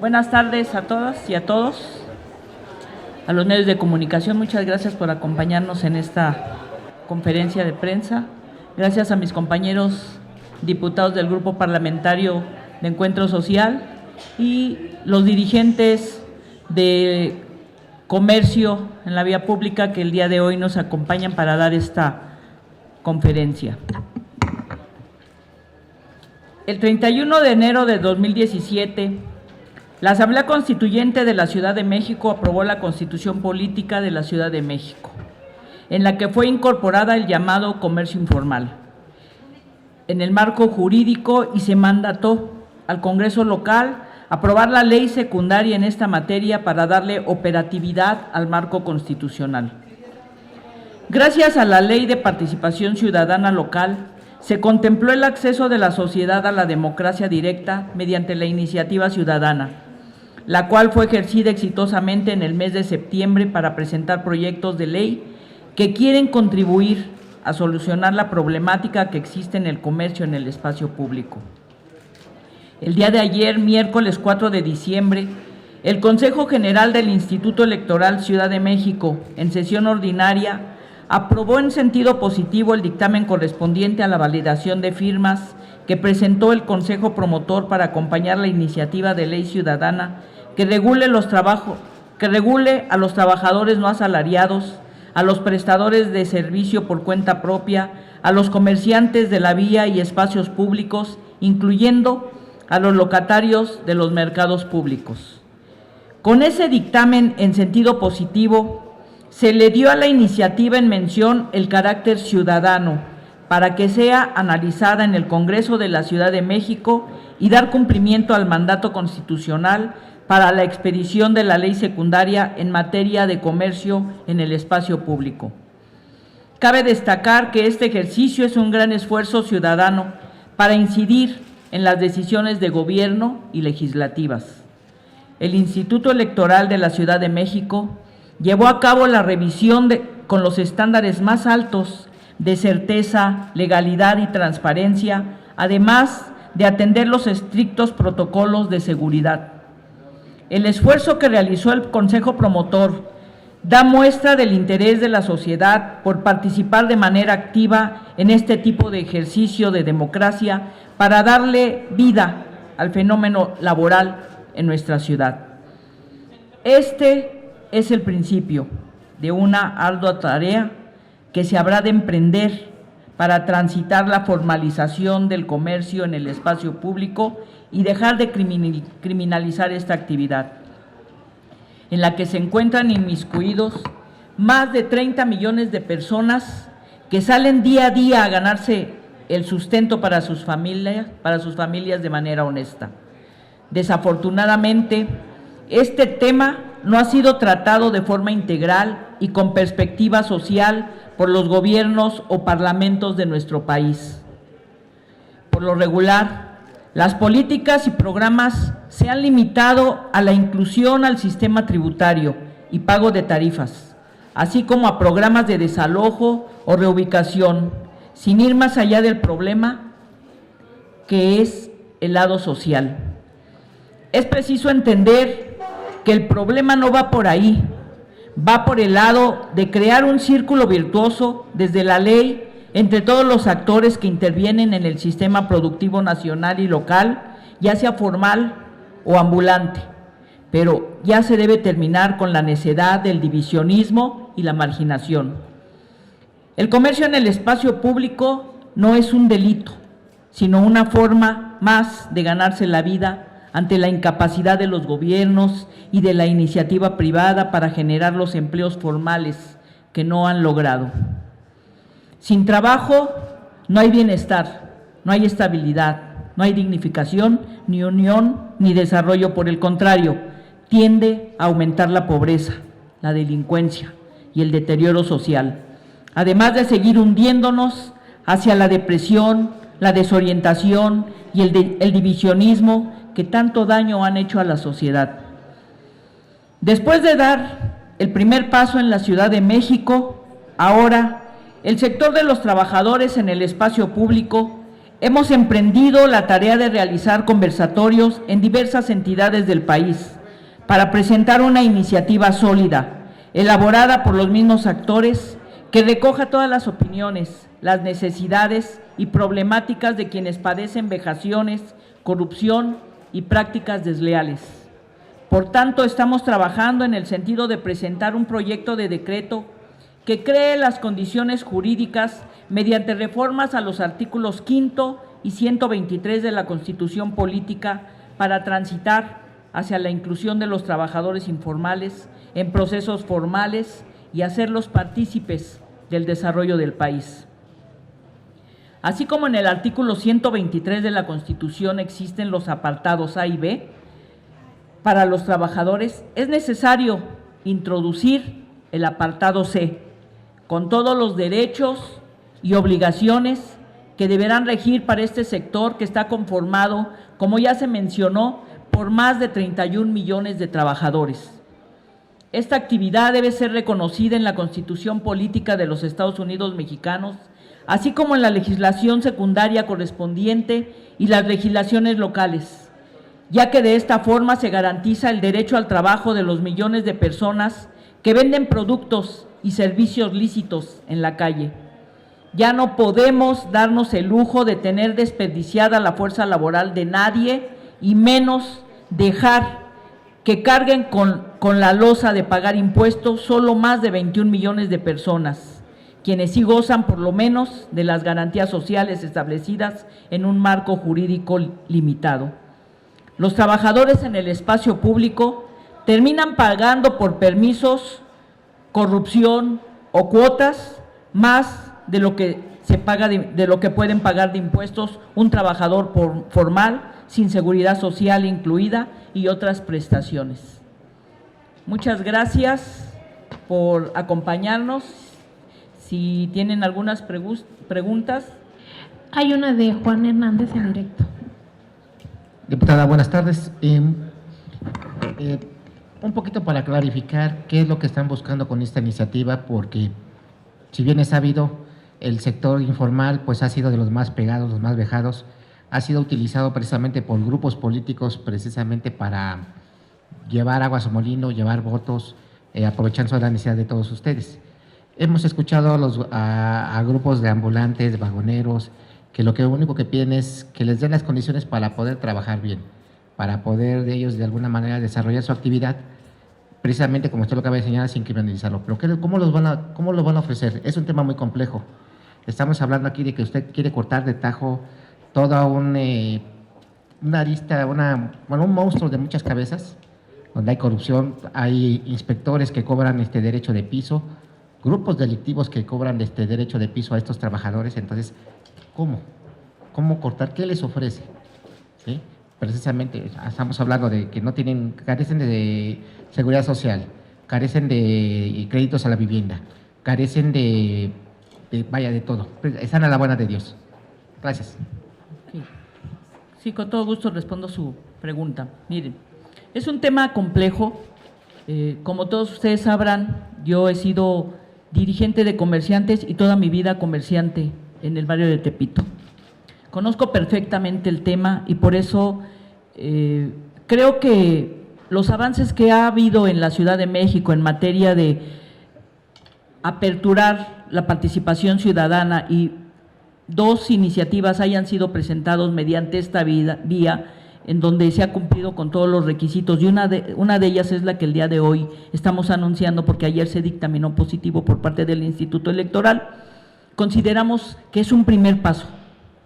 Buenas tardes a todas y a todos. A los medios de comunicación, muchas gracias por acompañarnos en esta conferencia de prensa. Gracias a mis compañeros diputados del Grupo Parlamentario de Encuentro Social y los dirigentes de comercio en la vía pública que el día de hoy nos acompañan para dar esta conferencia. El 31 de enero de 2017, la Asamblea Constituyente de la Ciudad de México aprobó la Constitución Política de la Ciudad de México, en la que fue incorporada el llamado comercio informal en el marco jurídico y se mandató al Congreso local aprobar la ley secundaria en esta materia para darle operatividad al marco constitucional. Gracias a la Ley de Participación Ciudadana Local, se contempló el acceso de la sociedad a la democracia directa mediante la iniciativa ciudadana, la cual fue ejercida exitosamente en el mes de septiembre para presentar proyectos de ley que quieren contribuir a solucionar la problemática que existe en el comercio en el espacio público. El día de ayer, miércoles 4 de diciembre, el Consejo General del Instituto Electoral Ciudad de México, en sesión ordinaria, aprobó en sentido positivo el dictamen correspondiente a la validación de firmas que presentó el Consejo Promotor para acompañar la iniciativa de ley ciudadana que regule a los trabajadores no asalariados, a los prestadores de servicio por cuenta propia, a los comerciantes de la vía y espacios públicos, incluyendo a los locatarios de los mercados públicos. Con ese dictamen en sentido positivo, se le dio a la iniciativa en mención el carácter ciudadano para que sea analizada en el Congreso de la Ciudad de México y dar cumplimiento al mandato constitucional para la expedición de la ley secundaria en materia de comercio en el espacio público. Cabe destacar que este ejercicio es un gran esfuerzo ciudadano para incidir en las decisiones de gobierno y legislativas. El Instituto Electoral de la Ciudad de México llevó a cabo la revisión con los estándares más altos de certeza, legalidad y transparencia, además de atender los estrictos protocolos de seguridad. El esfuerzo que realizó el Consejo Promotor da muestra del interés de la sociedad por participar de manera activa en este tipo de ejercicio de democracia para darle vida al fenómeno laboral en nuestra ciudad. Este es el principio de una ardua tarea que se habrá de emprender para transitar la formalización del comercio en el espacio público y dejar de criminalizar esta actividad, en la que se encuentran inmiscuidos más de 30 millones de personas que salen día a día a ganarse el sustento para sus familias de manera honesta. Desafortunadamente, este tema no ha sido tratado de forma integral y con perspectiva social por los gobiernos o parlamentos de nuestro país. Por lo regular, las políticas y programas se han limitado a la inclusión al sistema tributario y pago de tarifas, así como a programas de desalojo o reubicación, sin ir más allá del problema que es el lado social. Es preciso entender que el problema no va por ahí, va por el lado de crear un círculo virtuoso desde la ley entre todos los actores que intervienen en el sistema productivo nacional y local, ya sea formal o ambulante, pero ya se debe terminar con la necedad del divisionismo y la marginación. El comercio en el espacio público no es un delito, sino una forma más de ganarse la vida ante la incapacidad de los gobiernos y de la iniciativa privada para generar los empleos formales que no han logrado. Sin trabajo no hay bienestar, no hay estabilidad, no hay dignificación, ni unión, ni desarrollo. Por el contrario, tiende a aumentar la pobreza, la delincuencia y el deterioro social, además de seguir hundiéndonos hacia la depresión, la desorientación y el divisionismo que tanto daño han hecho a la sociedad. Después de dar el primer paso en la Ciudad de México, ahora el sector de los trabajadores en el espacio público Hemos emprendido la tarea de realizar conversatorios en diversas entidades del país para presentar una iniciativa sólida, elaborada por los mismos actores, que recoja todas las opiniones, las necesidades y problemáticas de quienes padecen vejaciones, corrupción y prácticas desleales. Por tanto, estamos trabajando en el sentido de presentar un proyecto de decreto que cree las condiciones jurídicas mediante reformas a los artículos 5 y 123 de la Constitución Política para transitar hacia la inclusión de los trabajadores informales en procesos formales y hacerlos partícipes del desarrollo del país. Así como en el artículo 123 de la Constitución existen los apartados A y B, para los trabajadores es necesario introducir el apartado C, con todos los derechos y obligaciones que deberán regir para este sector que está conformado, como ya se mencionó, por más de 31 millones de trabajadores. Esta actividad debe ser reconocida en la Constitución Política de los Estados Unidos Mexicanos, así como en la legislación secundaria correspondiente y las legislaciones locales, ya que de esta forma se garantiza el derecho al trabajo de los millones de personas que venden productos y servicios lícitos en la calle. Ya no podemos darnos el lujo de tener desperdiciada la fuerza laboral de nadie y menos dejar que carguen con la losa de pagar impuestos solo más de 21 millones de personas, quienes sí gozan por lo menos de las garantías sociales establecidas en un marco jurídico limitado. Los trabajadores en el espacio público terminan pagando por permisos, corrupción o cuotas más de lo que se paga de lo que pueden pagar de impuestos un trabajador formal, sin seguridad social incluida y otras prestaciones. Muchas gracias por acompañarnos. Si tienen algunas preguntas. Hay una de Juan Hernández en directo. Diputada, buenas tardes. Un poquito para clarificar qué es lo que están buscando con esta iniciativa, porque si bien es sabido, el sector informal pues ha sido de los más pegados, los más vejados, ha sido utilizado precisamente por grupos políticos precisamente para llevar agua a su molino, llevar votos, aprovechando la necesidad de todos ustedes. Hemos escuchado a grupos de ambulantes, vagoneros, que lo único que piden es que les den las condiciones para poder trabajar bien, para poder de ellos de alguna manera desarrollar su actividad, precisamente como usted lo acaba de señalar, sin criminalizarlo. Pero ¿cómo lo van a ofrecer? Es un tema muy complejo. Estamos hablando aquí de que usted quiere cortar de tajo toda una arista, un monstruo de muchas cabezas, donde hay corrupción, hay inspectores que cobran derecho de piso, grupos delictivos que cobran derecho de piso a estos trabajadores. Entonces, ¿cómo cortar? ¿Qué les ofrece? ¿Sí? Precisamente estamos hablando de que carecen de seguridad social, carecen de créditos a la vivienda, carecen de todo. Están a la buena de Dios. Gracias. Sí, con todo gusto respondo su pregunta. Miren, es un tema complejo. Como todos ustedes sabrán, yo he sido dirigente de comerciantes y toda mi vida comerciante en el barrio de Tepito. Conozco perfectamente el tema y por eso creo que los avances que ha habido en la Ciudad de México en materia de aperturar la participación ciudadana y 2 iniciativas hayan sido presentados mediante esta vía en donde se ha cumplido con todos los requisitos, y una de ellas es la que el día de hoy estamos anunciando, porque ayer se dictaminó positivo por parte del Instituto Electoral. Consideramos que es un primer paso,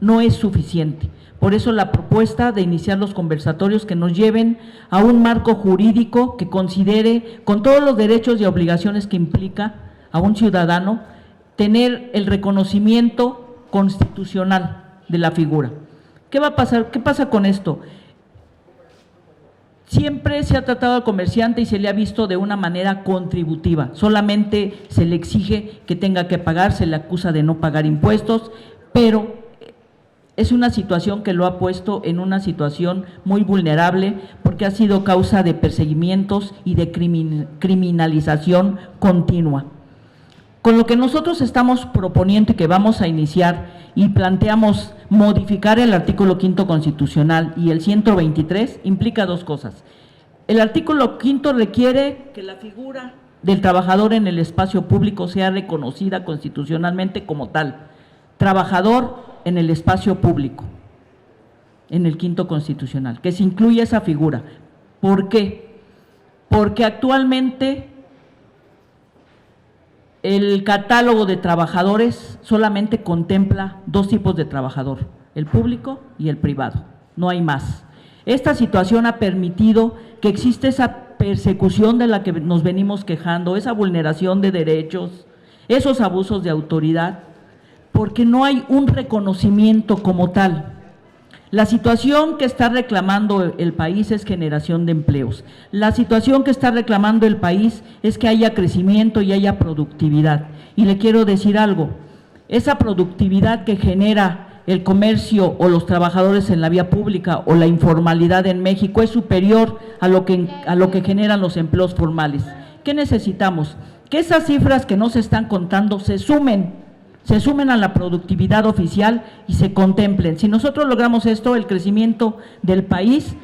no es suficiente. Por eso la propuesta de iniciar los conversatorios que nos lleven a un marco jurídico que considere, con todos los derechos y obligaciones que implica a un ciudadano, tener el reconocimiento constitucional de la figura. ¿Qué va a pasar? ¿Qué pasa con esto? Siempre se ha tratado al comerciante y se le ha visto de una manera contributiva, solamente se le exige que tenga que pagar, se le acusa de no pagar impuestos, pero es una situación que lo ha puesto en una situación muy vulnerable porque ha sido causa de perseguimientos y de criminalización continua. Con lo que nosotros estamos proponiendo y que vamos a iniciar y planteamos modificar el artículo 5º constitucional y el 123 implica dos cosas. El artículo 5º requiere que la figura del trabajador en el espacio público sea reconocida constitucionalmente como tal, trabajador en el espacio público, en el 5º constitucional, que se incluya esa figura. ¿Por qué? Porque actualmente el catálogo de trabajadores solamente contempla dos tipos de trabajador, el público y el privado, no hay más. Esta situación ha permitido que exista esa persecución de la que nos venimos quejando, esa vulneración de derechos, esos abusos de autoridad, porque no hay un reconocimiento como tal. La situación que está reclamando el país es generación de empleos. La situación que está reclamando el país es que haya crecimiento y haya productividad. Y le quiero decir algo, esa productividad que genera el comercio o los trabajadores en la vía pública o la informalidad en México es superior a lo que generan los empleos formales. ¿Qué necesitamos? Que esas cifras que no se están contando se sumen a la productividad oficial y se contemplen. Si nosotros logramos esto, el crecimiento del país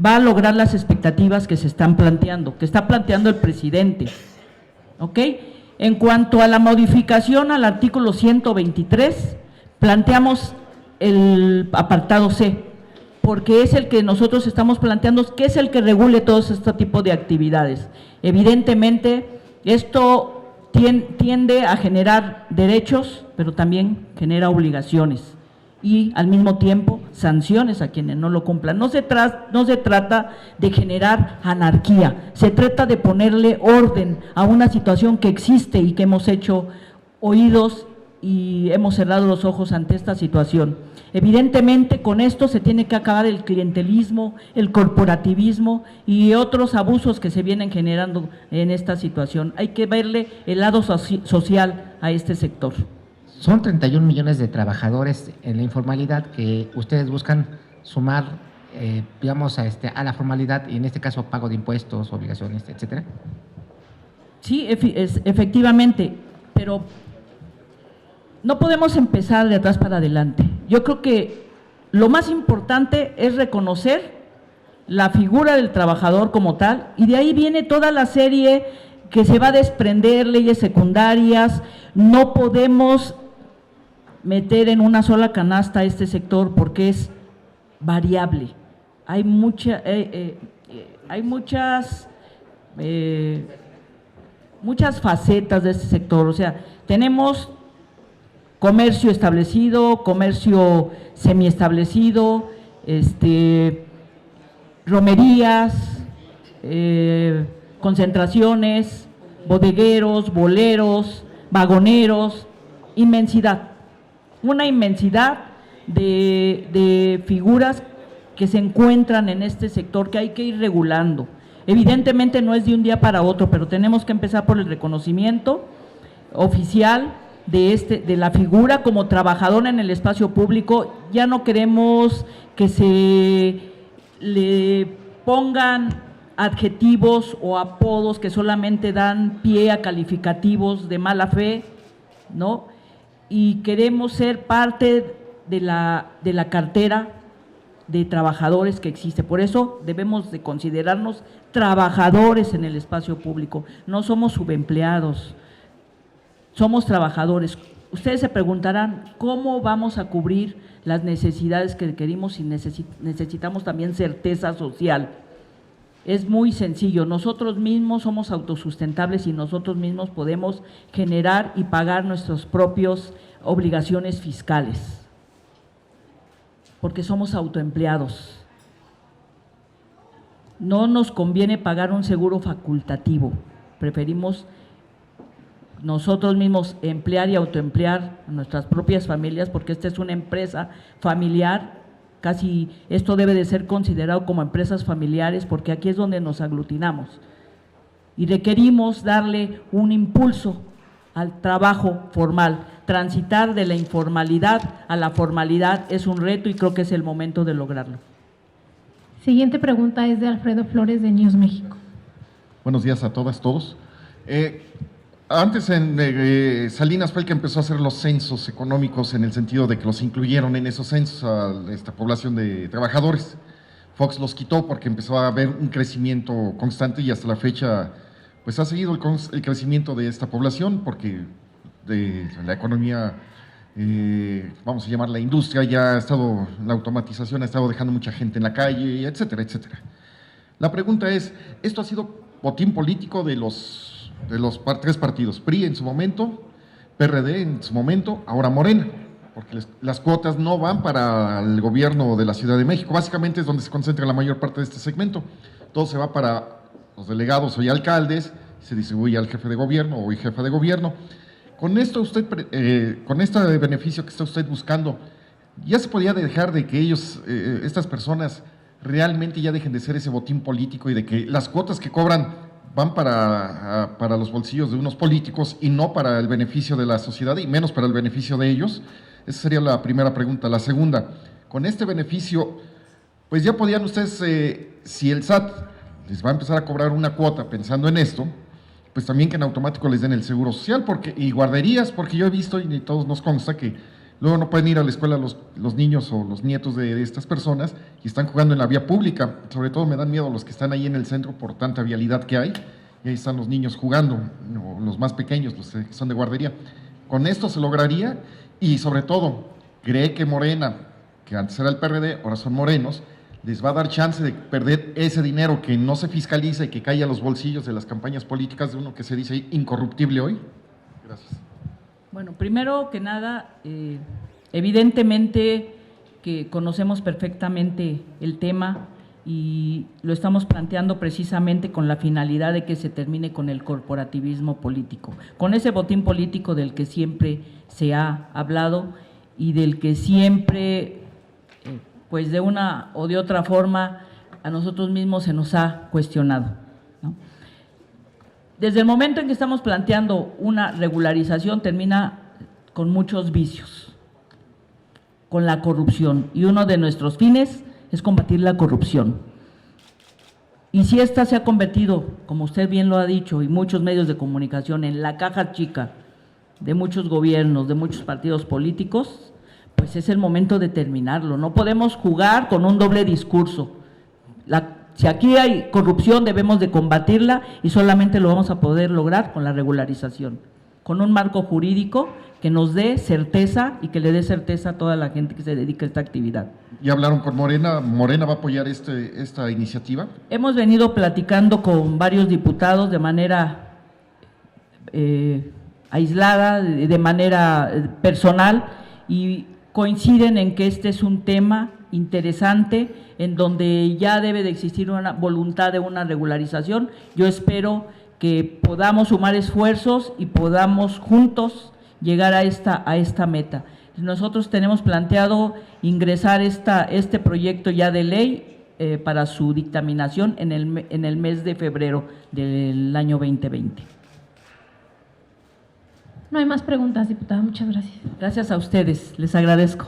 va a lograr las expectativas que se están planteando, que está planteando el presidente. ¿Ok? En cuanto a la modificación al artículo 123, planteamos el apartado C, porque es el que nosotros estamos planteando, que es el que regule todos este tipo de actividades. Evidentemente, esto tiende a generar derechos, pero también genera obligaciones y al mismo tiempo sanciones a quienes no lo cumplan. No se trata de generar anarquía, se trata de ponerle orden a una situación que existe y que hemos hecho oídos y hemos cerrado los ojos ante esta situación. Evidentemente, con esto se tiene que acabar el clientelismo, el corporativismo y otros abusos que se vienen generando en esta situación. Hay que verle el lado social a este sector. Son 31 millones de trabajadores en la informalidad que ustedes buscan sumar, digamos, a la formalidad, y en este caso pago de impuestos, obligaciones, etcétera. Sí, efectivamente, pero no podemos empezar de atrás para adelante. Yo creo que lo más importante es reconocer la figura del trabajador como tal, y de ahí viene toda la serie que se va a desprender, leyes secundarias. No podemos meter en una sola canasta este sector porque es variable. Hay muchas facetas de este sector. O sea, tenemos comercio establecido, comercio semiestablecido, romerías, concentraciones, bodegueros, boleros, vagoneros, una inmensidad de figuras que se encuentran en este sector que hay que ir regulando. Evidentemente no es de un día para otro, pero tenemos que empezar por el reconocimiento oficial de la figura como trabajador en el espacio público. Ya no queremos que se le pongan adjetivos o apodos que solamente dan pie a calificativos de mala fe, ¿no? Y queremos ser parte de la cartera de trabajadores que existe. Por eso debemos de considerarnos trabajadores en el espacio público. No somos subempleados, somos trabajadores. Ustedes se preguntarán, ¿cómo vamos a cubrir las necesidades que requerimos si necesitamos también certeza social? Es muy sencillo, nosotros mismos somos autosustentables y nosotros mismos podemos generar y pagar nuestras propias obligaciones fiscales, porque somos autoempleados. No nos conviene pagar un seguro facultativo, preferimos nosotros mismos emplear y autoemplear a nuestras propias familias, porque esta es una empresa familiar. Casi esto debe de ser considerado como empresas familiares, porque aquí es donde nos aglutinamos y requerimos darle un impulso al trabajo formal. Transitar de la informalidad a la formalidad es un reto y creo que es el momento de lograrlo. Siguiente pregunta es de Alfredo Flores de News México. Buenos días a todas, todos. Antes Salinas fue el que empezó a hacer los censos económicos en el sentido de que los incluyeron en esos censos a esta población de trabajadores. Fox los quitó porque empezó a haber un crecimiento constante y hasta la fecha pues ha seguido el crecimiento de esta población porque de la economía, vamos a llamar la industria, ya ha estado, la automatización ha estado dejando mucha gente en la calle, etcétera, etcétera. La pregunta es, ¿esto ha sido botín político de los tres partidos? PRI en su momento, PRD en su momento, ahora Morena, porque las cuotas no van para el gobierno de la Ciudad de México, básicamente es donde se concentra la mayor parte de este segmento, todo se va para los delegados o alcaldes, se distribuye al jefe de gobierno o jefa de gobierno. Con esto con este beneficio que está usted buscando, ¿ya se podía dejar de que ellos, estas personas, realmente ya dejen de ser ese botín político y de que las cuotas que cobran van para los bolsillos de unos políticos y no para el beneficio de la sociedad y menos para el beneficio de ellos? Esa sería la primera pregunta. La segunda, con este beneficio, pues ya podían ustedes, si el SAT les va a empezar a cobrar una cuota pensando en esto, pues también que en automático les den el seguro social y guarderías, porque yo he visto y todos nos consta que luego no pueden ir a la escuela los niños o los nietos de estas personas y están jugando en la vía pública. Sobre todo me dan miedo los que están ahí en el centro por tanta vialidad que hay y ahí están los niños jugando, los más pequeños, los que son de guardería. Con esto se lograría y sobre todo, cree que Morena, que antes era el PRD, ahora son morenos, les va a dar chance de perder ese dinero que no se fiscaliza y que cae a los bolsillos de las campañas políticas de uno que se dice incorruptible hoy. Gracias. Bueno, primero que nada, evidentemente que conocemos perfectamente el tema y lo estamos planteando precisamente con la finalidad de que se termine con el corporativismo político, con ese botín político del que siempre se ha hablado y del que siempre, pues de una o de otra forma, a nosotros mismos se nos ha cuestionado, ¿no? Desde el momento en que estamos planteando una regularización, termina con muchos vicios, con la corrupción, y uno de nuestros fines es combatir la corrupción. Y si esta se ha convertido, como usted bien lo ha dicho, y muchos medios de comunicación, en la caja chica de muchos gobiernos, de muchos partidos políticos, pues es el momento de terminarlo. No podemos jugar con un doble discurso. Si aquí hay corrupción, debemos de combatirla y solamente lo vamos a poder lograr con la regularización, con un marco jurídico que nos dé certeza y que le dé certeza a toda la gente que se dedica a esta actividad. ¿Ya hablaron con Morena? ¿Morena va a apoyar esta iniciativa? Hemos venido platicando con varios diputados de manera aislada, de manera personal, y coinciden en que este es un tema interesante en donde ya debe de existir una voluntad de una regularización. Yo espero que podamos sumar esfuerzos y podamos juntos llegar a esta meta. Nosotros tenemos planteado ingresar este proyecto ya de ley para su dictaminación en el mes de febrero del año 2020. No hay más preguntas, diputada. Muchas gracias. Gracias a ustedes, les agradezco.